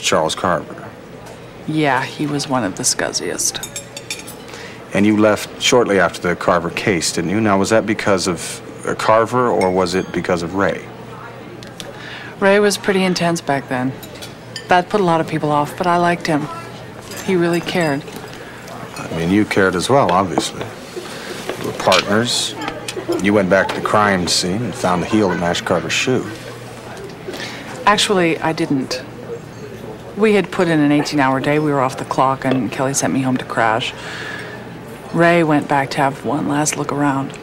Charles Carver. Yeah, he was one of the scuzziest. And you left shortly after the Carver case, didn't you? Now, was that because of Carver, or was it because of Ray? Ray was pretty intense back then. That put a lot of people off, but I liked him. He really cared. I mean, you cared as well, obviously. You were partners. You went back to the crime scene and found the heel that matched Carver's shoe. Actually, I didn't. We had put in an 18-hour day. We were off the clock, and Kelly sent me home to crash. Ray went back to have one last look around.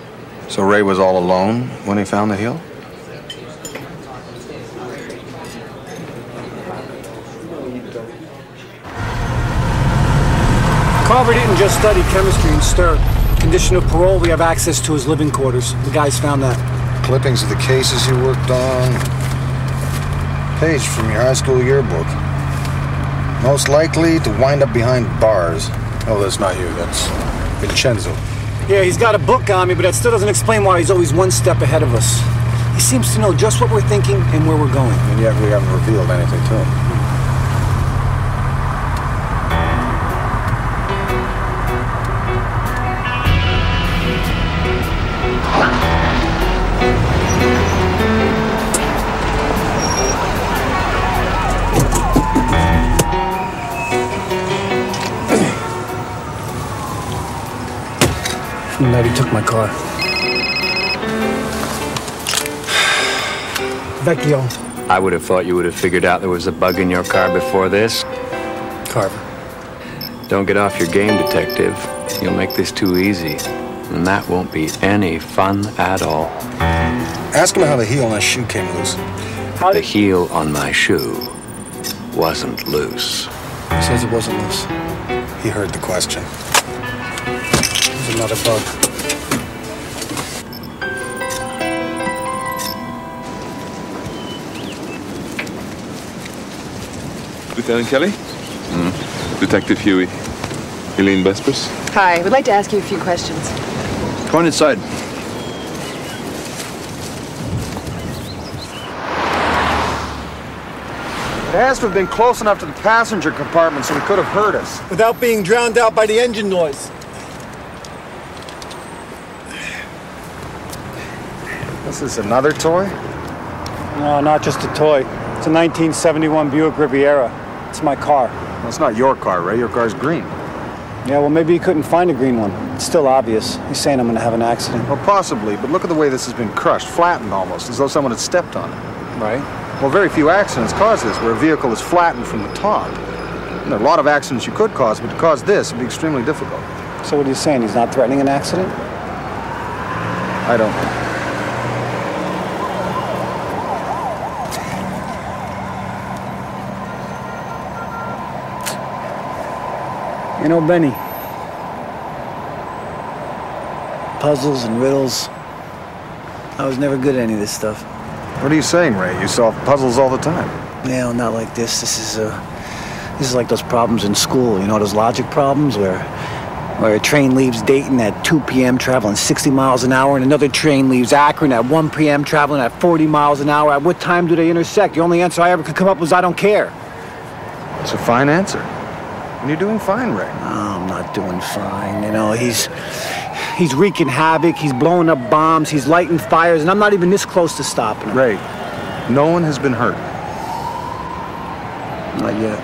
So Ray was all alone when he found the heel? Carver didn't just study chemistry and stir. Condition of parole, we have access to his living quarters. The guys found that. Clippings of the cases you worked on. Page from your high school yearbook. Most likely to wind up behind bars. Oh, that's not you. That's Vincenzo. Yeah, he's got a book on me, but that still doesn't explain why he's always one step ahead of us. He seems to know just what we're thinking and where we're going. And yet we haven't revealed anything to him. From that, he took my car. Vecchio. I would have thought you would have figured out there was a bug in your car before this. Carver. Don't get off your game, detective. You'll make this too easy. And that won't be any fun at all. Ask him how the heel on his shoe came loose. The heel on my shoe wasn't loose. He says it wasn't loose. He heard the question. There's another bug. Lieutenant Kelly? Detective Huey. Eileen Vespers? Hi, we'd like to ask you a few questions. Go on inside. It has to have been close enough to the passenger compartment so he could have heard us. Without being drowned out by the engine noise. This is another toy? No, not just a toy. It's a 1971 Buick Riviera. It's my car. Well, it's not your car, Ray. Your car's green. Yeah, well, maybe he couldn't find a green one. It's still obvious. He's saying I'm going to have an accident. Well, possibly, but look at the way this has been crushed, flattened almost, as though someone had stepped on it. Right? Well, very few accidents cause this, where a vehicle is flattened from the top. And there are a lot of accidents you could cause, but to cause this would be extremely difficult. So what are you saying? He's not threatening an accident? I don't know. You know, Benny, puzzles and riddles, I was never good at any of this stuff. What are you saying, Ray? You solve puzzles all the time. Yeah, well, not like this. This is like those problems in school, you know, those logic problems where a train leaves Dayton at 2 p.m. traveling 60 miles an hour, and another train leaves Akron at 1 p.m. traveling at 40 miles an hour. At what time do they intersect? The only answer I ever could come up with was I don't care. It's a fine answer. And you're doing fine, Ray. No, I'm not doing fine. You know, he's wreaking havoc, he's blowing up bombs, he's lighting fires, and I'm not even this close to stopping him. Ray, no one has been hurt. Not yet.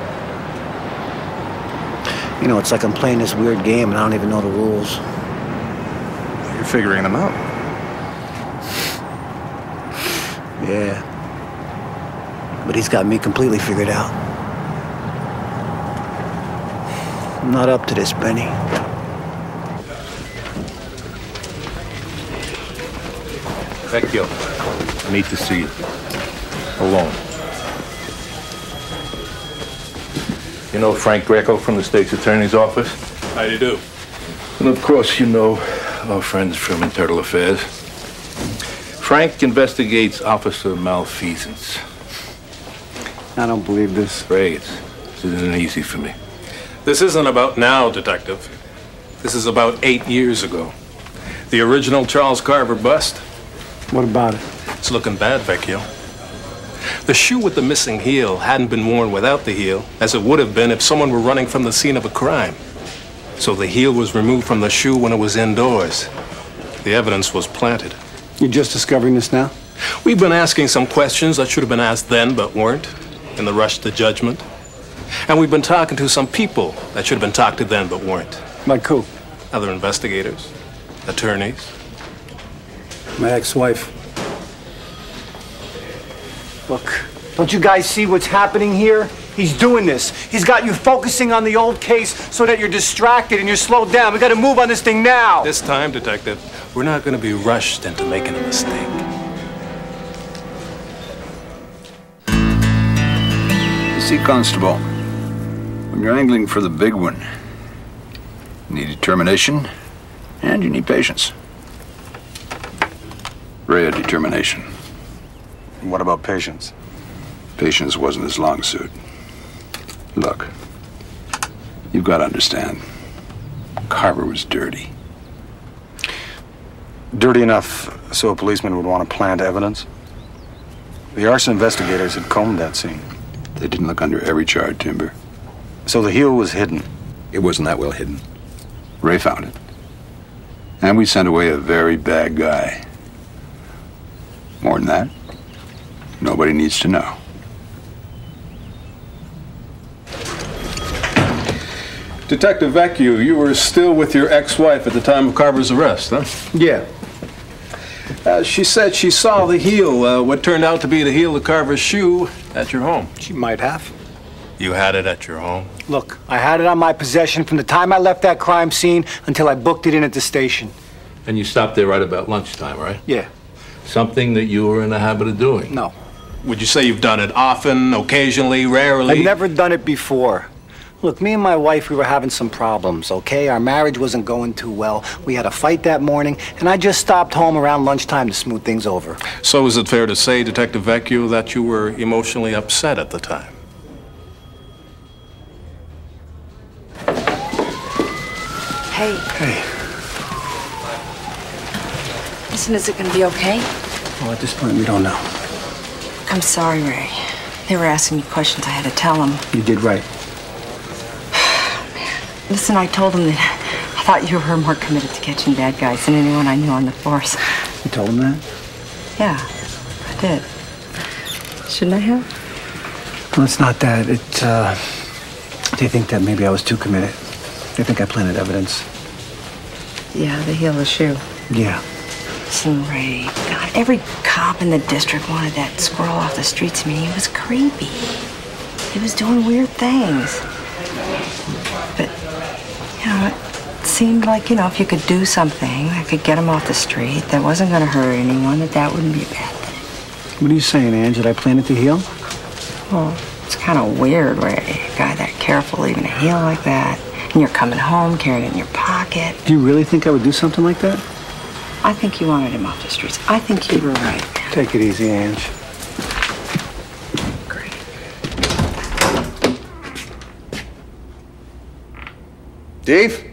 You know, it's like I'm playing this weird game and I don't even know the rules. You're figuring them out. Yeah. But he's got me completely figured out. I'm not up to this, Benny. Vecchio, I need to see you. Alone. You know Frank Greco from the state's attorney's office? I do. And of course you know our friends from Internal Affairs. Frank investigates officer malfeasance. I don't believe this. Ray, this isn't easy for me. This isn't about now, Detective. This is about 8 years ago. The original Charles Carver bust. What about it? It's looking bad, Vecchio. The shoe with the missing heel hadn't been worn without the heel, as it would have been if someone were running from the scene of a crime. So the heel was removed from the shoe when it was indoors. The evidence was planted. You're just discovering this now? We've been asking some questions that should have been asked then but weren't, in the rush to judgment. And we've been talking to some people that should have been talked to then but weren't. Like who? Other investigators, attorneys. My ex-wife. Look, don't you guys see what's happening here? He's doing this. He's got you focusing on the old case so that you're distracted and you're slowed down. We gotta move on this thing now. This time, Detective, we're not gonna be rushed into making a mistake. You see, Constable, when you're angling for the big one, you need determination and you need patience. Rare determination. What about patience? Patience wasn't his long suit. Look, you've got to understand, Carver was dirty. Dirty enough so a policeman would want to plant evidence? The arson investigators had combed that scene. They didn't look under every charred timber. So the heel was hidden. It wasn't that well hidden. Ray found it. And we sent away a very bad guy. More than that, nobody needs to know. Detective Vecchio, you were still with your ex-wife at the time of Carver's arrest, huh? Yeah. She said she saw the heel, what turned out to be the heel of Carver's shoe, at your home. She might have. You had it at your home? Look, I had it on my possession from the time I left that crime scene until I booked it in at the station. And you stopped there right about lunchtime, right? Yeah. Something that you were in the habit of doing. No. Would you say you've done it often, occasionally, rarely? I've never done it before. Look, me and my wife, we were having some problems, okay? Our marriage wasn't going too well. We had a fight that morning, and I just stopped home around lunchtime to smooth things over. So is it fair to say, Detective Vecchio, that you were emotionally upset at the time? Hey. Hey. Listen, is it gonna be okay? Well, at this point, we don't know. I'm sorry, Ray. They were asking me questions. I had to tell them. You did right. Listen, I told them that I thought you were more committed to catching bad guys than anyone I knew on the force. You told them that? Yeah, I did. Shouldn't I have? Well, it's not that. They think that maybe I was too committed. They think I planted evidence. Yeah, the heel of the shoe. Yeah. Listen, Ray, God, every cop in the district wanted that squirrel off the streets. I mean, he was creepy. He was doing weird things. But, you know, it seemed like, if you could do something that could get him off the street, that wasn't going to hurt anyone, that wouldn't be a bad thing. What are you saying, Ange? Did I plant it to heel? Well, it's kind of weird, Ray. A guy that careful leaving a heel like that, and you're coming home carrying it in your pocket. Do you really think I would do something like that? I think you wanted him off the streets. I think you were right. Take it easy, Ange. Great. Dave?